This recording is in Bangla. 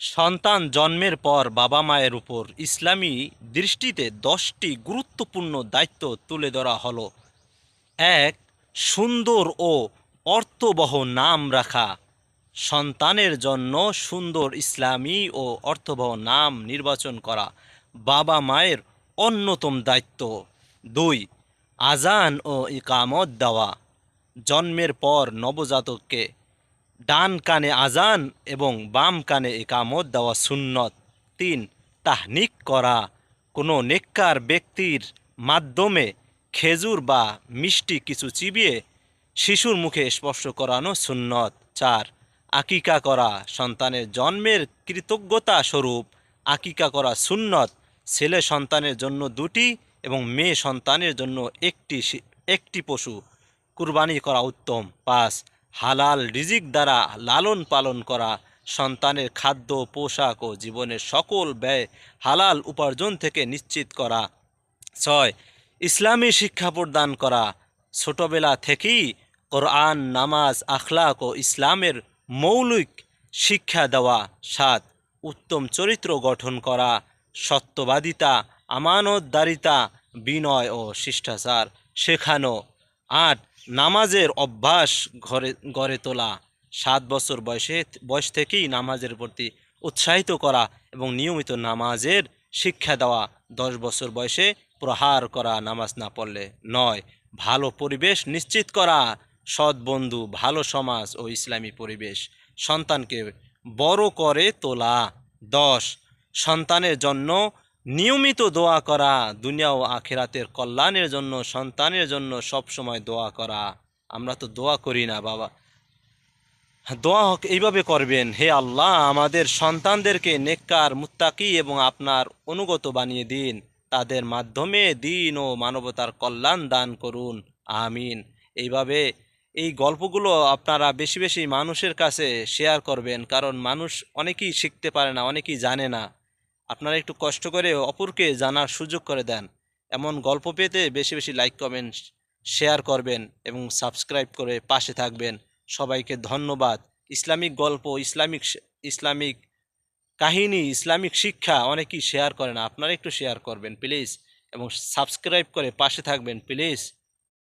সন্তান জন্মের পর বাবা মায়ের উপর ইসলামী দৃষ্টিতে 10টি গুরুত্বপূর্ণ দায়িত্ব তুলে ধরা হলো। ১. সুন্দর ও অর্থবহ নাম রাখা। সন্তানের জন্য সুন্দর ইসলামী ও অর্থবহ নাম নির্বাচন করা বাবা মায়ের অন্যতম দায়িত্ব। ২. আজান ও ইকামত দেওয়া। জন্মের পর নবজাতককে ডান কানে আজান এবং বাম কানে ইকামত দেওয়া সুন্নত। ৩. তাহনিক করা। কোনো নেককার ব্যক্তির মাধ্যমে খেজুর বা মিষ্টি কিছু চিবিয়ে শিশুর মুখে স্পর্শ করানো সুন্নত। ৪. আকিকা করা। সন্তানের জন্মের কৃতজ্ঞতা স্বরূপ আকিকা করা সুন্নত। ছেলে সন্তানের জন্য 2টি এবং মেয়ে সন্তানের জন্য একটি পশু কুরবানি করা উত্তম। ৫. হালাল রিজিক দ্বারা লালন পালন করা। সন্তানের খাদ্য, পোশাক ও জীবনের সকল ব্যয় হালাল উপার্জন থেকে নিশ্চিত করা। ৬. ইসলামী শিক্ষা প্রদান করা। ছোটবেলা থেকেই কোরআন, নামাজ, আখলাক ও ইসলামের মৌলিক শিক্ষা দেওয়া। ৭. উত্তম চরিত্র গঠন করা। সত্যবাদিতা, আমানতদারিতা, বিনয় ও শিষ্টাচার শেখানো। ৮. নামাজের অভ্যাস গড়ে তোলা। ৭ বছর বয়স থেকেই নামাজের প্রতি উৎসাহিত করা এবং নিয়মিত নামাজের শিক্ষা দেওয়া। ১০ বছর বয়সে প্রহার করা নামাজ না পড়লে। ৯. ভালো পরিবেশ নিশ্চিত করা। সৎ বন্ধু, ভালো সমাজ ও ইসলামী পরিবেশ সন্তানকে বড় করে তোলা। ১০. সন্তানের জন্য নিয়মিত দোয়া করা। দুনিয়া ও আখিরাতের কল্যাণের জন্য সন্তানের জন্য সবসময় দোয়া করা। আমরা তো দোয়া করি না বাবা। দোয়া এইভাবে করবেন, হে আল্লাহ, আমাদের সন্তানদেরকে নেককার, মুত্তাকি এবং আপনার অনুগত বানিয়ে দিন। তাদের মাধ্যমে দিন ও মানবতার কল্যাণ দান করুন। আমিন। এইভাবে এই গল্পগুলো আপনারা বেশি বেশি মানুষের কাছে শেয়ার করবেন, কারণ মানুষ অনেকেই শিখতে পারে না, অনেকেই জানে না। আপনারা একটু কষ্ট করে অপরকে জানার সুযোগ করে দেন। এমন গল্প পেতে বেশি বেশি লাইক, কমেন্ট, শেয়ার করবেন এবং সাবস্ক্রাইব করে পাশে থাকবেন। সবাইকে ধন্যবাদ। ইসলামিক গল্প, ইসলামিক কাহিনী, ইসলামিক শিক্ষা অনেকেই শেয়ার করে না। আপনারা একটু শেয়ার করবেন প্লিজ এবং সাবস্ক্রাইব করে পাশে থাকবেন প্লিজ।